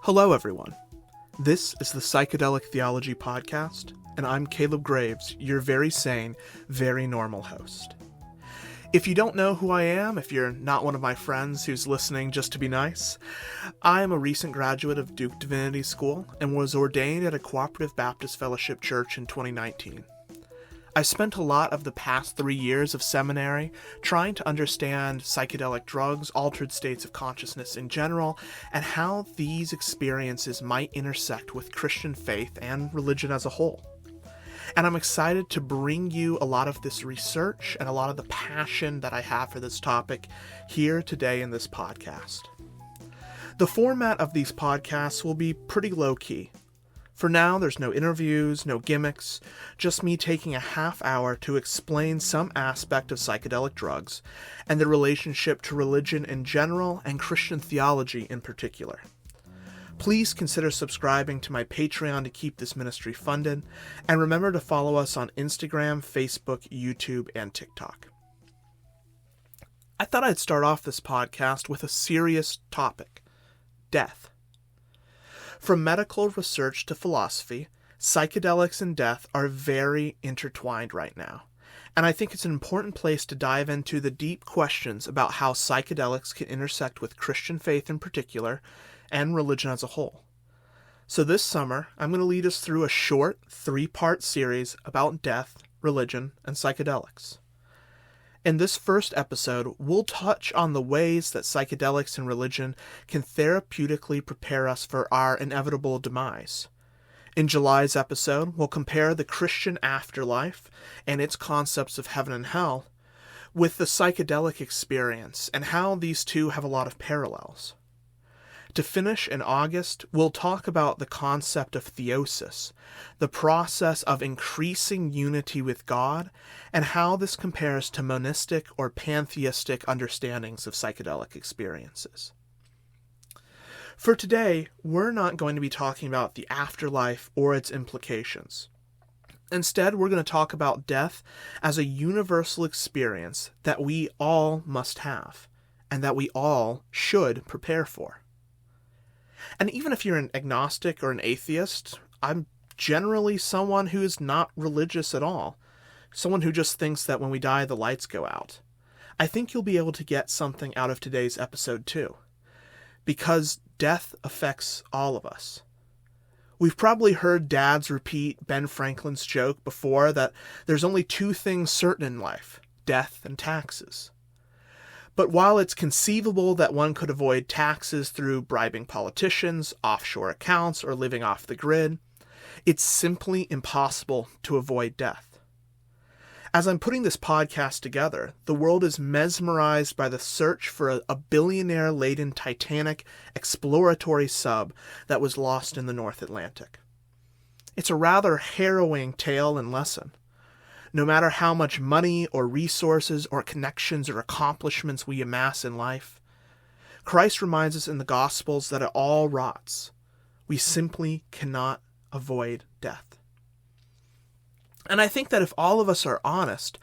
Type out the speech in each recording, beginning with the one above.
Hello, everyone. This is the Psychedelic Theology podcast, and I'm Caleb Graves, your very sane, very normal host. If you don't know who I am, if you're not one of my friends who's listening just to be nice, I am a recent graduate of Duke Divinity School and was ordained at a Cooperative Baptist Fellowship Church in 2019. I spent a lot of the past 3 years of seminary trying to understand psychedelic drugs, altered states of consciousness in general, and how these experiences might intersect with Christian faith and religion as a whole. And I'm excited to bring you a lot of this research and a lot of the passion that I have for this topic here today in this podcast. The format of these podcasts will be pretty low-key. For now, there's no interviews, no gimmicks, just me taking a half hour to explain some aspect of psychedelic drugs and their relationship to religion in general and Christian theology in particular. Please consider subscribing to my Patreon to keep this ministry funded, and remember to follow us on Instagram, Facebook, YouTube, and TikTok. I thought I'd start off this podcast with a serious topic: death. From medical research to philosophy, psychedelics and death are very intertwined right now, and I think it's an important place to dive into the deep questions about how psychedelics can intersect with Christian faith in particular, and religion as a whole. So this summer, I'm going to lead us through a short 3-part series about death, religion, and psychedelics. In this first episode, we'll touch on the ways that psychedelics and religion can therapeutically prepare us for our inevitable demise. In July's episode, we'll compare the Christian afterlife and its concepts of heaven and hell with the psychedelic experience and how these two have a lot of parallels. To finish in August, we'll talk about the concept of theosis, the process of increasing unity with God, and how this compares to monistic or pantheistic understandings of psychedelic experiences. For today, we're not going to be talking about the afterlife or its implications. Instead, we're going to talk about death as a universal experience that we all must have, and that we all should prepare for. And even if you're an agnostic or an atheist, I'm generally someone who is not religious at all. Someone who just thinks that when we die, the lights go out. I think you'll be able to get something out of today's episode too. Because death affects all of us. We've probably heard dads repeat Ben Franklin's joke before that there's only 2 things certain in life: death and taxes. But while it's conceivable that one could avoid taxes through bribing politicians, offshore accounts, or living off the grid, it's simply impossible to avoid death. As I'm putting this podcast together, the world is mesmerized by the search for a billionaire-laden Titanic exploratory sub that was lost in the North Atlantic. It's a rather harrowing tale and lesson. No matter how much money or resources or connections or accomplishments we amass in life, Christ reminds us in the Gospels that it all rots. We simply cannot avoid death. And I think that if all of us are honest,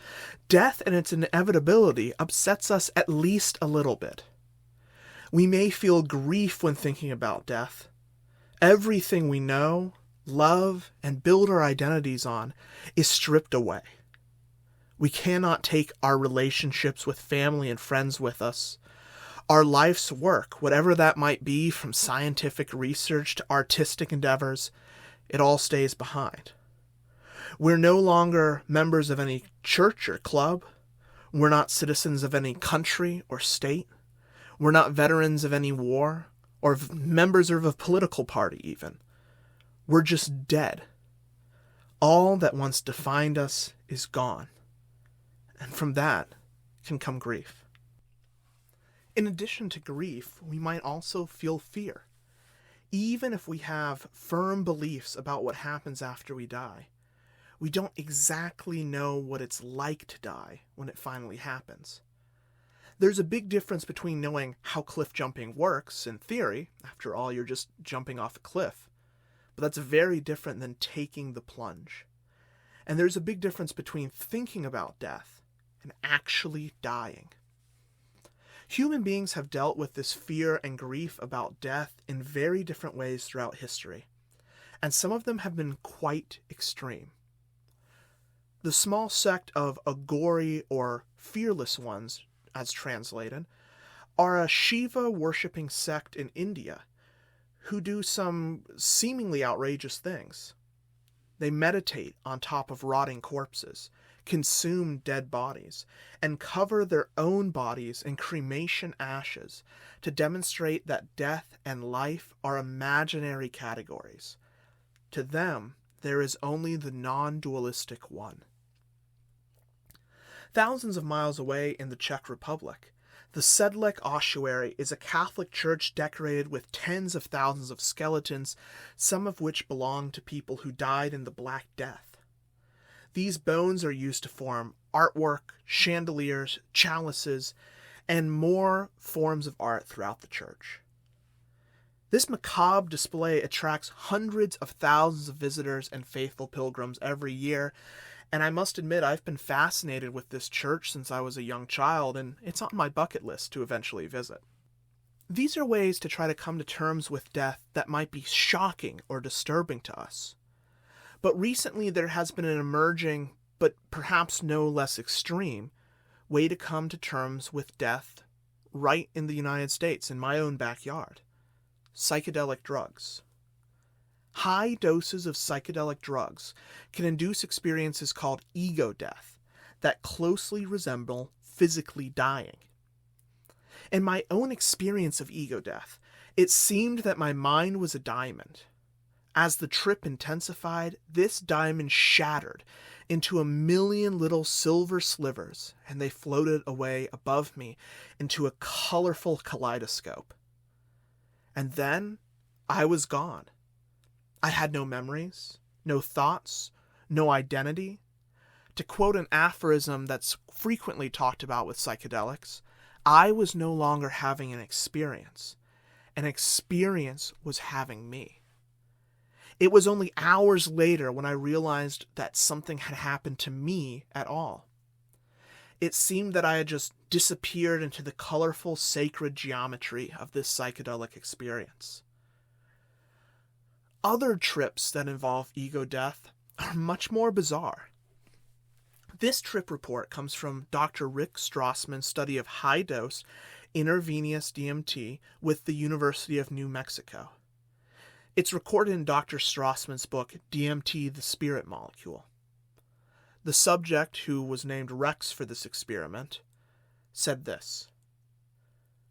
death and its inevitability upsets us at least a little bit. We may feel grief when thinking about death. Everything we know, love, and build our identities on is stripped away. We cannot take our relationships with family and friends with us. Our life's work, whatever that might be, from scientific research to artistic endeavors, it all stays behind. We're no longer members of any church or club. We're not citizens of any country or state. We're not veterans of any war, or members of a political party even. We're just dead. All that once defined us is gone. And from that can come grief. In addition to grief, we might also feel fear. Even if we have firm beliefs about what happens after we die, we don't exactly know what it's like to die when it finally happens. There's a big difference between knowing how cliff jumping works in theory. After all, you're just jumping off a cliff. But that's very different than taking the plunge. And there's a big difference between thinking about death and actually dying. Human beings have dealt with this fear and grief about death in very different ways throughout history, and some of them have been quite extreme. The small sect of Agori, or fearless ones, as translated, are a Shiva-worshipping sect in India who do some seemingly outrageous things. They meditate on top of rotting corpses, consume dead bodies, and cover their own bodies in cremation ashes to demonstrate that death and life are imaginary categories. To them, there is only the non-dualistic one. Thousands of miles away in the Czech Republic, the Sedlec ossuary is a Catholic church decorated with tens of thousands of skeletons, some of which belong to people who died in the Black Death. These bones are used to form artwork, chandeliers, chalices, and more forms of art throughout the church. This macabre display attracts hundreds of thousands of visitors and faithful pilgrims every year, and I must admit I've been fascinated with this church since I was a young child, and it's on my bucket list to eventually visit. These are ways to try to come to terms with death that might be shocking or disturbing to us. But recently there has been an emerging, but perhaps no less extreme, way to come to terms with death right in the United States, in my own backyard. Psychedelic drugs. High doses of psychedelic drugs can induce experiences called ego death that closely resemble physically dying. In my own experience of ego death, it seemed that my mind was a diamond. As the trip intensified, this diamond shattered into a million little silver slivers, and they floated away above me into a colorful kaleidoscope. And then I was gone. I had no memories, no thoughts, no identity. To quote an aphorism that's frequently talked about with psychedelics, I was no longer having an experience. An experience was having me. It was only hours later when I realized that something had happened to me at all. It seemed that I had just disappeared into the colorful, sacred geometry of this psychedelic experience. Other trips that involve ego death are much more bizarre. This trip report comes from Dr. Rick Strassman's study of high-dose intravenous DMT with the University of New Mexico. It's recorded in Dr. Strassman's book, DMT, the Spirit Molecule. The subject, who was named Rex for this experiment, said this: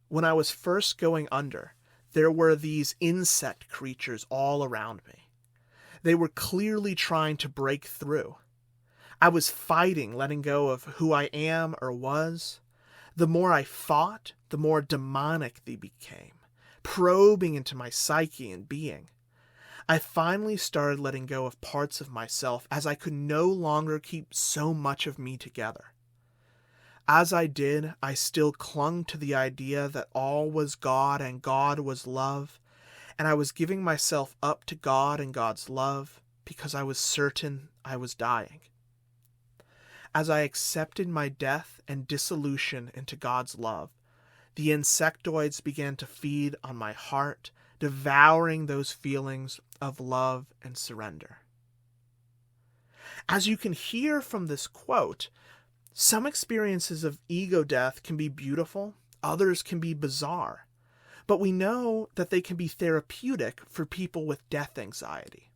"When I was first going under, there were these insect creatures all around me. They were clearly trying to break through. I was fighting, letting go of who I am or was. The more I fought, the more demonic they became, probing into my psyche and being. I finally started letting go of parts of myself as I could no longer keep so much of me together. As I did, I still clung to the idea that all was God and God was love, and I was giving myself up to God and God's love because I was certain I was dying. As I accepted my death and dissolution into God's love, the insectoids began to feed on my heart, devouring those feelings of love and surrender." As you can hear from this quote, some experiences of ego death can be beautiful, others can be bizarre, but we know that they can be therapeutic for people with death anxiety.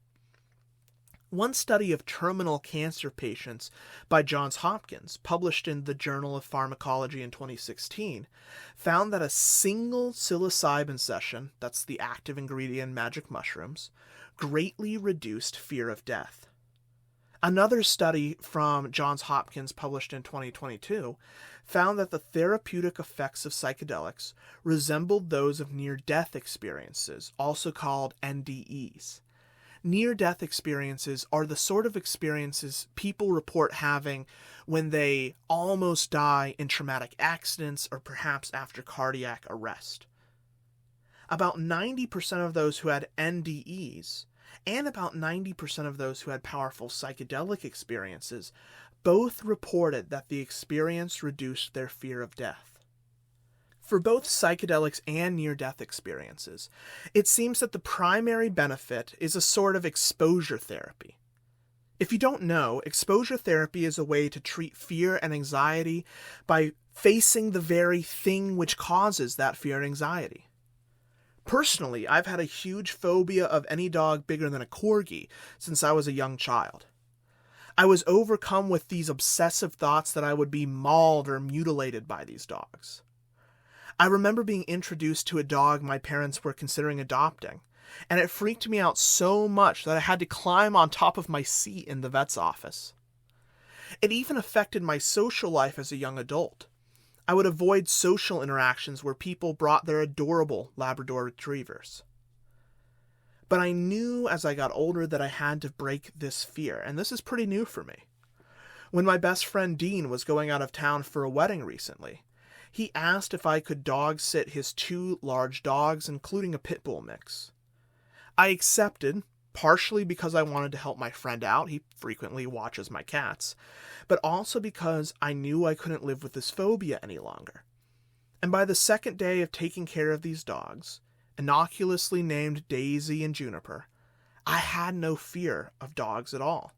One study of terminal cancer patients by Johns Hopkins, published in the Journal of Pharmacology in 2016, found that a single psilocybin session, that's the active ingredient in magic mushrooms, greatly reduced fear of death. Another study from Johns Hopkins, published in 2022, found that the therapeutic effects of psychedelics resembled those of near-death experiences, also called NDEs. Near-death experiences are the sort of experiences people report having when they almost die in traumatic accidents or perhaps after cardiac arrest. About 90% of those who had NDEs and about 90% of those who had powerful psychedelic experiences both reported that the experience reduced their fear of death. For both psychedelics and near-death experiences, it seems that the primary benefit is a sort of exposure therapy. If you don't know, exposure therapy is a way to treat fear and anxiety by facing the very thing which causes that fear and anxiety. Personally, I've had a huge phobia of any dog bigger than a corgi since I was a young child. I was overcome with these obsessive thoughts that I would be mauled or mutilated by these dogs. I remember being introduced to a dog my parents were considering adopting, and it freaked me out so much that I had to climb on top of my seat in the vet's office. It even affected my social life as a young adult. I would avoid social interactions where people brought their adorable Labrador retrievers. But I knew as I got older that I had to break this fear, and this is pretty new for me. When my best friend Dean was going out of town for a wedding recently, he asked if I could dog sit his 2 large dogs, including a pit bull mix. I accepted, partially because I wanted to help my friend out, he frequently watches my cats, but also because I knew I couldn't live with this phobia any longer. And by the second day of taking care of these dogs, innocuously named Daisy and Juniper, I had no fear of dogs at all.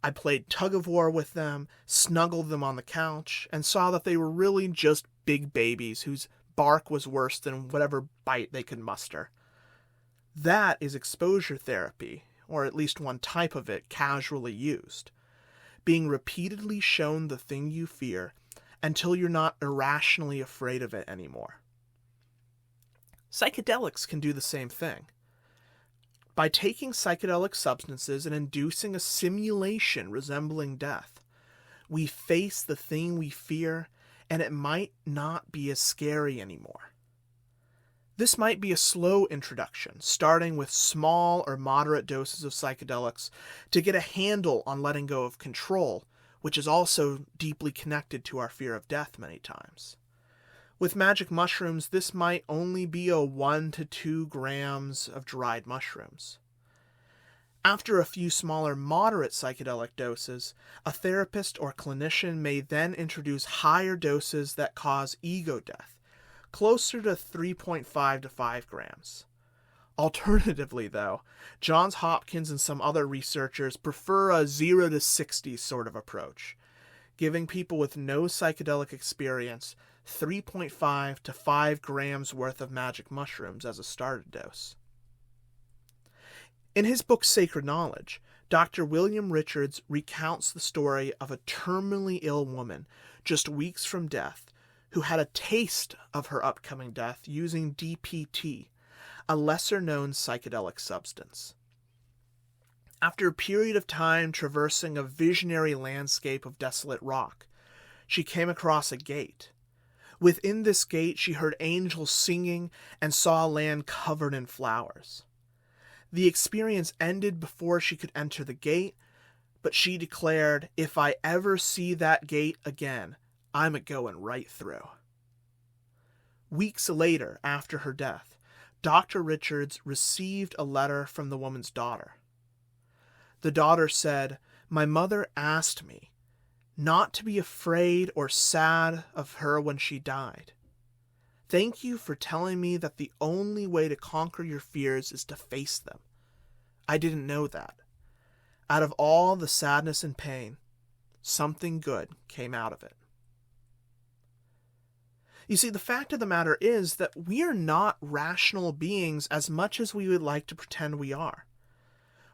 I played tug-of-war with them, snuggled them on the couch, and saw that they were really just big babies whose bark was worse than whatever bite they could muster. That is exposure therapy, or at least one type of it casually used. Being repeatedly shown the thing you fear until you're not irrationally afraid of it anymore. Psychedelics can do the same thing. By taking psychedelic substances and inducing a simulation resembling death, we face the thing we fear, and it might not be as scary anymore. This might be a slow introduction, starting with small or moderate doses of psychedelics to get a handle on letting go of control, which is also deeply connected to our fear of death many times. With magic mushrooms, this might only be a 1 to 2 grams of dried mushrooms. After a few smaller, moderate psychedelic doses, a therapist or clinician may then introduce higher doses that cause ego death, closer to 3.5 to 5 grams. Alternatively, though, Johns Hopkins and some other researchers prefer a 0 to 60 sort of approach, giving people with no psychedelic experience 3.5 to 5 grams worth of magic mushrooms as a starter dose. In his book Sacred Knowledge, Dr. William Richards recounts the story of a terminally ill woman just weeks from death who had a taste of her upcoming death using DPT, a lesser-known psychedelic substance. After a period of time traversing a visionary landscape of desolate rock, she came across a gate. Within this gate, she heard angels singing and saw a land covered in flowers. The experience ended before she could enter the gate, but she declared, "If I ever see that gate again, I'm a-going right through." Weeks later, after her death, Dr. Richards received a letter from the woman's daughter. The daughter said, "My mother asked me not to be afraid or sad of her when she died. Thank you for telling me that the only way to conquer your fears is to face them. I didn't know that. Out of all the sadness and pain, something good came out of it." You see, the fact of the matter is that we are not rational beings as much as we would like to pretend we are.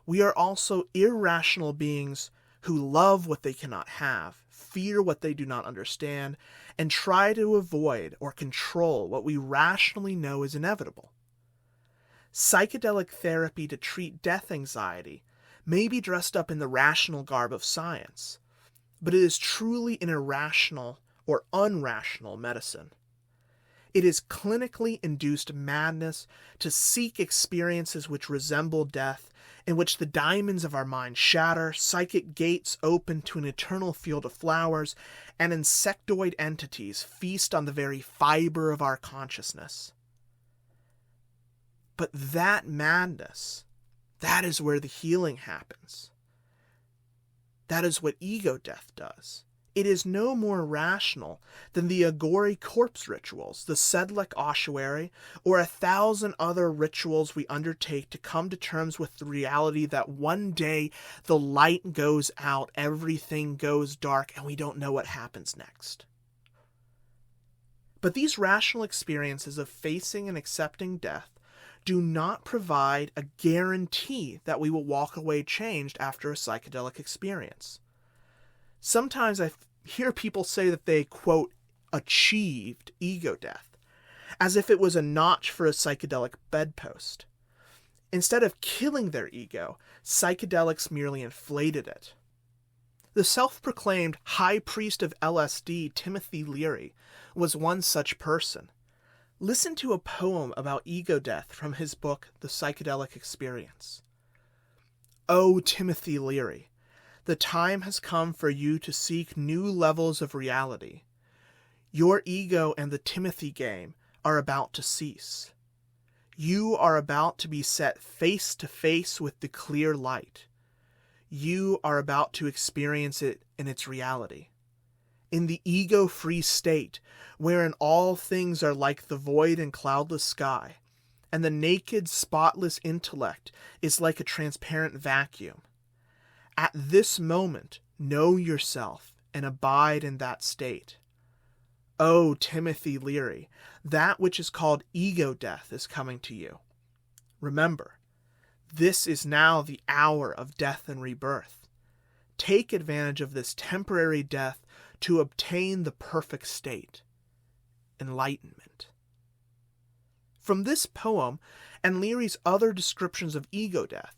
We are also irrational beings who love what they cannot have, fear what they do not understand, and try to avoid or control what we rationally know is inevitable. Psychedelic therapy to treat death anxiety may be dressed up in the rational garb of science, but it is truly an irrational or unrational medicine. It is clinically induced madness to seek experiences which resemble death, in which the diamonds of our mind shatter, psychic gates open to an eternal field of flowers, and insectoid entities feast on the very fiber of our consciousness. But that madness That is where the healing happens. That is what ego death does. It is no more rational than the Agori corpse rituals, the Sedlec ossuary, or 1,000 other rituals we undertake to come to terms with the reality that one day the light goes out, everything goes dark, and we don't know what happens next. But these rational experiences of facing and accepting death do not provide a guarantee that we will walk away changed after a psychedelic experience. Sometimes I hear people say that they, quote, achieved ego death, as if it was a notch for a psychedelic bedpost. Instead of killing their ego, psychedelics merely inflated it. The self-proclaimed high priest of LSD, Timothy Leary, was one such person. Listen to a poem about ego death from his book, The Psychedelic Experience. "O Timothy Leary, the time has come for you to seek new levels of reality. Your ego and the Timothy game are about to cease. You are about to be set face to face with the clear light. You are about to experience it in its reality. In the ego-free state, wherein all things are like the void and cloudless sky, and the naked, spotless intellect is like a transparent vacuum. At this moment, know yourself and abide in that state. O Timothy Leary, that which is called ego death is coming to you. Remember, this is now the hour of death and rebirth. Take advantage of this temporary death to obtain the perfect state, enlightenment." From this poem and Leary's other descriptions of ego death,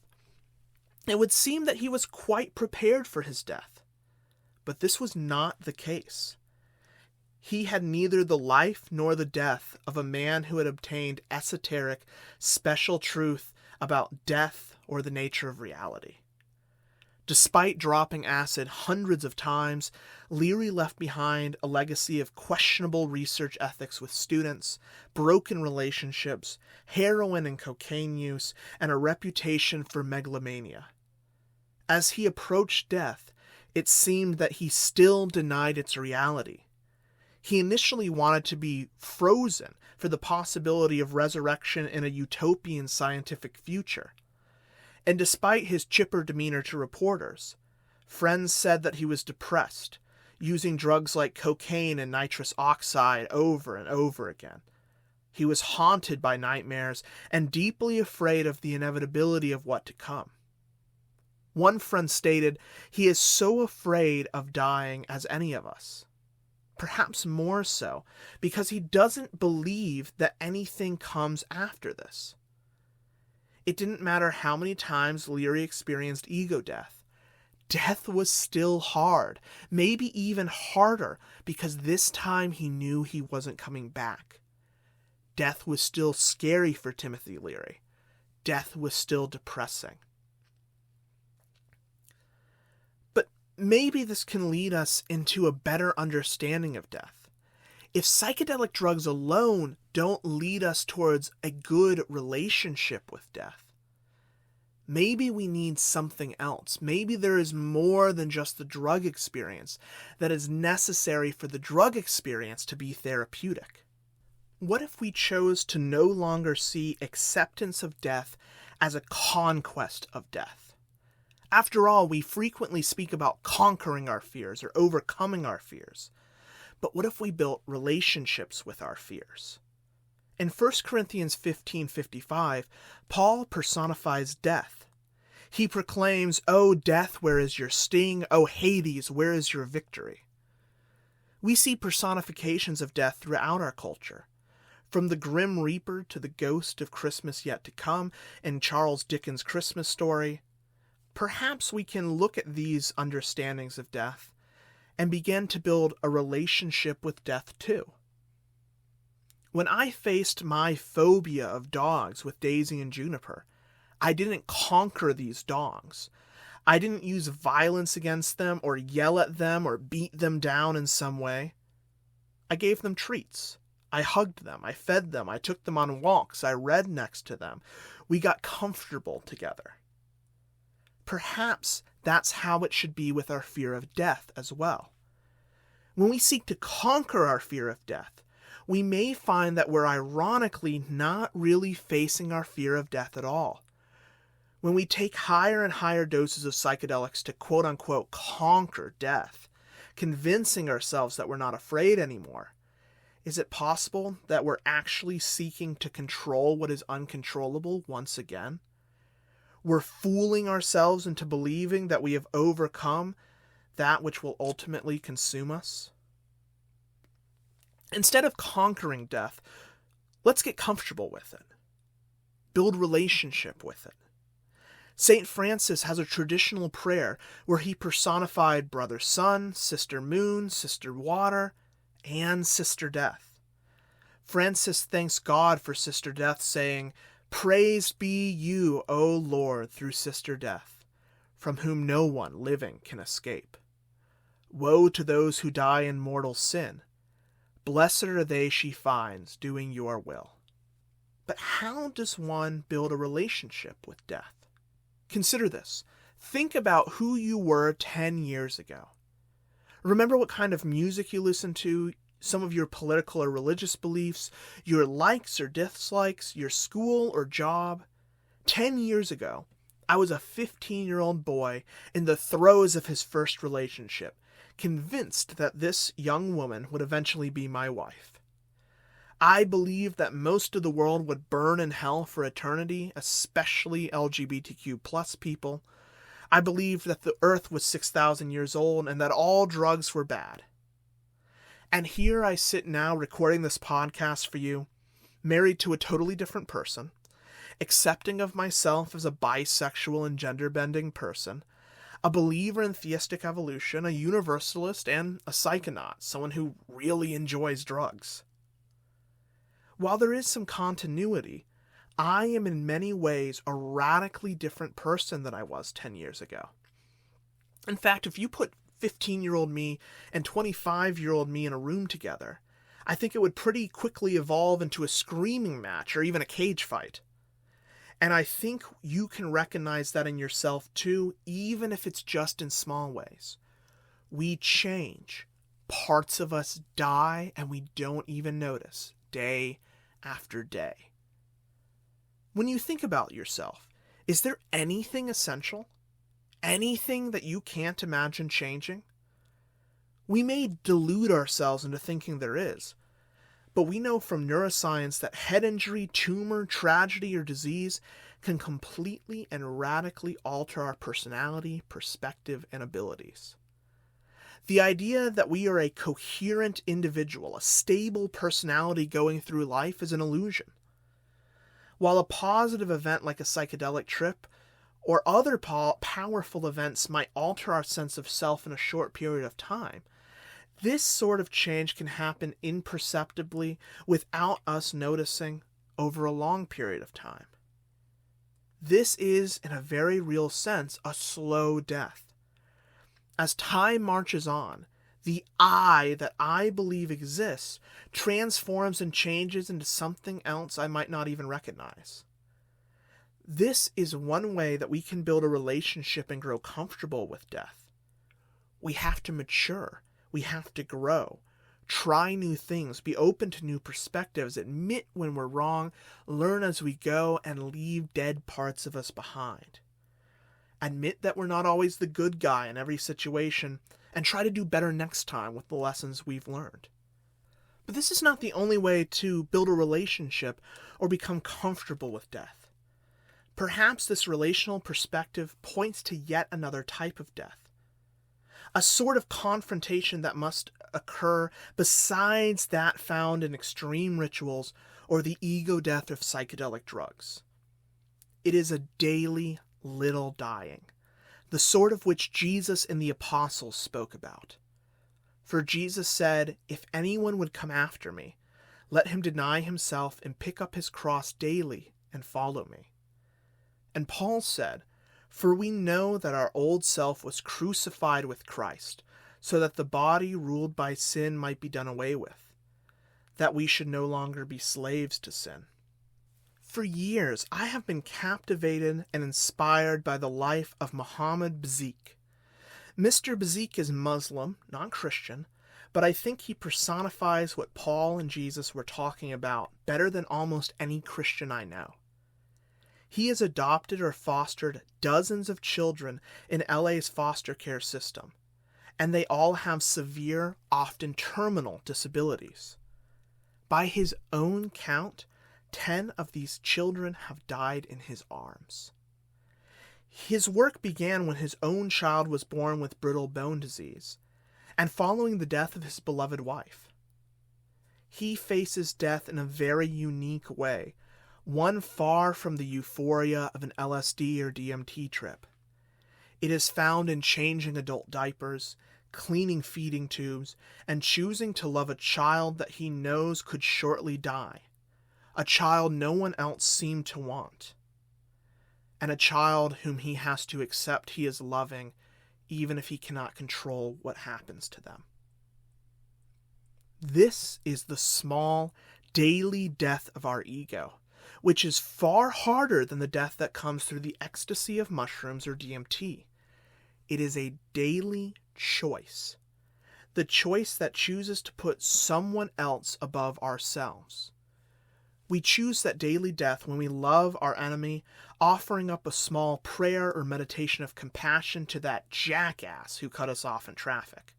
it would seem that he was quite prepared for his death. But this was not the case. He had neither the life nor the death of a man who had obtained esoteric, special truth about death or the nature of reality. Despite dropping acid hundreds of times, Leary left behind a legacy of questionable research ethics with students, broken relationships, heroin and cocaine use, and a reputation for megalomania. As he approached death, it seemed that he still denied its reality. He initially wanted to be frozen for the possibility of resurrection in a utopian scientific future. And despite his chipper demeanor to reporters, friends said that he was depressed, using drugs like cocaine and nitrous oxide over and over again. He was haunted by nightmares and deeply afraid of the inevitability of what to come. One friend stated, "He is so afraid of dying as any of us. Perhaps more so, because he doesn't believe that anything comes after this." It didn't matter how many times Leary experienced ego death. Death was still hard, maybe even harder, because this time he knew he wasn't coming back. Death was still scary for Timothy Leary. Death was still depressing. But maybe this can lead us into a better understanding of death. If psychedelic drugs alone don't lead us towards a good relationship with death, maybe we need something else. Maybe there is more than just the drug experience that is necessary for the drug experience to be therapeutic. What if we chose to no longer see acceptance of death as a conquest of death? After all, we frequently speak about conquering our fears or overcoming our fears. But what if we built relationships with our fears? In 1 Corinthians 15:55, Paul personifies death. He proclaims, "O death, where is your sting? O Hades, where is your victory?" We see personifications of death throughout our culture. From the Grim Reaper to the ghost of Christmas yet to come in Charles Dickens' Christmas Story. Perhaps we can look at these understandings of death and begin to build a relationship with death too. When I faced my phobia of dogs with Daisy and Juniper, I didn't conquer these dogs. I didn't use violence against them or yell at them or beat them down in some way. I gave them treats. I hugged them. I fed them. I took them on walks. I read next to them. We got comfortable together. perhaps that's how it should be with our fear of death as well. When we seek to conquer our fear of death, we may find that we're ironically not really facing our fear of death at all. When we take higher and higher doses of psychedelics to quote-unquote conquer death, convincing ourselves that we're not afraid anymore, is it possible that we're actually seeking to control what is uncontrollable once again? We're fooling ourselves into believing that we have overcome that which will ultimately consume us. Instead of conquering death, let's get comfortable with it. Build relationship with it. St. Francis has a traditional prayer where he personified Brother Sun, Sister Moon, Sister Water, and Sister Death. Francis thanks God for Sister Death, saying, "Praised be you, O Lord, through Sister Death, from whom no one living can escape. Woe to those who die in mortal sin. Blessed are they she finds doing your will." But how does one build a relationship with death? Consider this. Think about who you were 10 years ago. Remember what kind of music you listened to, some of your political or religious beliefs, your likes or dislikes, your school or job. 10 years ago, I was a 15-year-old boy in the throes of his first relationship, convinced that this young woman would eventually be my wife. I believed that most of the world would burn in hell for eternity, especially LGBTQ+ people. I believed that the earth was 6,000 years old and that all drugs were bad. And here I sit now recording this podcast for you, married to a totally different person, accepting of myself as a bisexual and gender-bending person, a believer in theistic evolution, a universalist, and a psychonaut, someone who really enjoys drugs. While there is some continuity, I am in many ways a radically different person than I was 10 years ago. In fact, if you put 15-year-old me and 25-year-old me in a room together, I think it would pretty quickly evolve into a screaming match or even a cage fight. And I think you can recognize that in yourself too, even if it's just in small ways. We change. Parts of us die and we don't even notice, day after day. When you think about yourself, is there anything essential? Anything that you can't imagine changing? We may delude ourselves into thinking there is, but we know from neuroscience that head injury, tumor, tragedy, or disease can completely and radically alter our personality, perspective, and abilities. The idea that we are a coherent individual, a stable personality going through life, is an illusion. While a positive event like a psychedelic trip or other powerful events might alter our sense of self in a short period of time, this sort of change can happen imperceptibly without us noticing over a long period of time. This is, in a very real sense, a slow death. As time marches on, the I that I believe exists transforms and changes into something else I might not even recognize. This is one way that we can build a relationship and grow comfortable with death. We have to mature. We have to grow. Try new things. Be open to new perspectives. Admit when we're wrong. Learn as we go and leave dead parts of us behind. Admit that we're not always the good guy in every situation, and try to do better next time with the lessons we've learned. But this is not the only way to build a relationship or become comfortable with death. Perhaps this relational perspective points to yet another type of death. A sort of confrontation that must occur besides that found in extreme rituals or the ego death of psychedelic drugs. It is a daily little dying, the sort of which Jesus and the apostles spoke about. For Jesus said, "If anyone would come after me, let him deny himself and pick up his cross daily and follow me." And Paul said, "For we know that our old self was crucified with Christ, so that the body ruled by sin might be done away with, that we should no longer be slaves to sin." For years, I have been captivated and inspired by the life of Muhammad Bazik. Mr. Bazik is Muslim, not Christian, but I think he personifies what Paul and Jesus were talking about better than almost any Christian I know. He has adopted or fostered dozens of children in LA's foster care system, and they all have severe, often terminal disabilities. By his own count, 10 of these children have died in his arms. His work began when his own child was born with brittle bone disease, and following the death of his beloved wife. He faces death in a very unique way, one far from the euphoria of an LSD or DMT trip. It is found in changing adult diapers, cleaning feeding tubes, and choosing to love a child that he knows could shortly die. A child no one else seemed to want. And a child whom he has to accept he is loving, even if he cannot control what happens to them. This is the small, daily death of our ego, which is far harder than the death that comes through the ecstasy of mushrooms or DMT. It is a daily choice. The choice that chooses to put someone else above ourselves. We choose that daily death when we love our enemy, offering up a small prayer or meditation of compassion to that jackass who cut us off in traffic.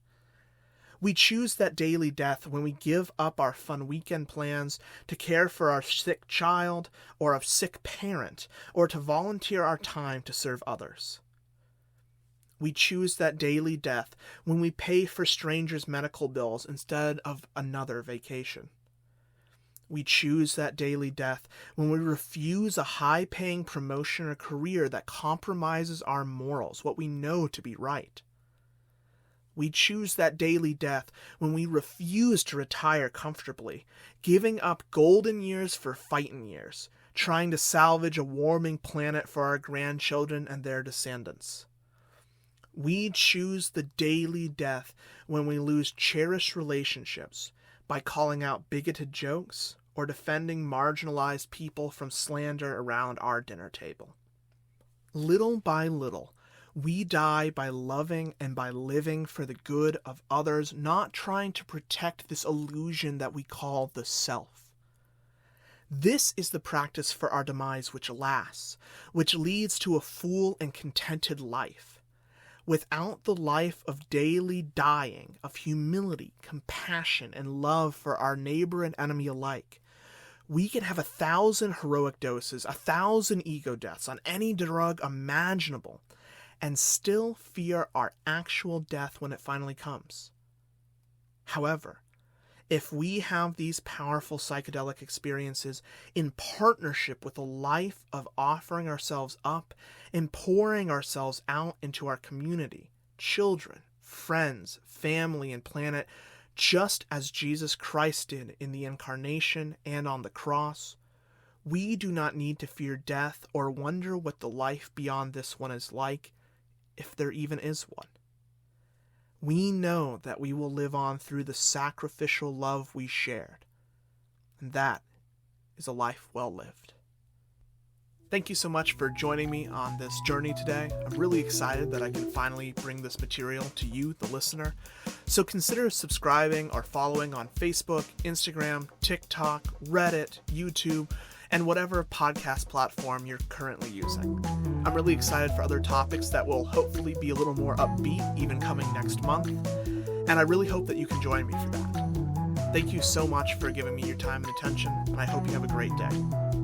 We choose that daily death when we give up our fun weekend plans to care for our sick child or a sick parent, or to volunteer our time to serve others. We choose that daily death when we pay for strangers' medical bills instead of another vacation. We choose that daily death when we refuse a high-paying promotion or career that compromises our morals, what we know to be right. We choose that daily death when we refuse to retire comfortably, giving up golden years for fighting years, trying to salvage a warming planet for our grandchildren and their descendants. We choose the daily death when we lose cherished relationships by calling out bigoted jokes or defending marginalized people from slander around our dinner table. Little by little, we die by loving and by living for the good of others, not trying to protect this illusion that we call the self. This is the practice for our demise which lasts, which leads to a full and contented life. Without the life of daily dying, of humility, compassion, and love for our neighbor and enemy alike, we can have 1,000 heroic doses, 1,000 ego deaths on any drug imaginable, and still fear our actual death when it finally comes. However, if we have these powerful psychedelic experiences in partnership with a life of offering ourselves up and pouring ourselves out into our community, children, friends, family, and planet, just as Jesus Christ did in the Incarnation and on the cross, we do not need to fear death or wonder what the life beyond this one is like, if there even is one. We know that we will live on through the sacrificial love we shared, and that is a life well lived. Thank you so much for joining me on this journey today. I'm really excited that I can finally bring this material to you, the listener. So consider subscribing or following on Facebook, Instagram, TikTok, Reddit, YouTube, and whatever podcast platform you're currently using. I'm really excited for other topics that will hopefully be a little more upbeat, even coming next month, and I really hope that you can join me for that. Thank you so much for giving me your time and attention, and I hope you have a great day.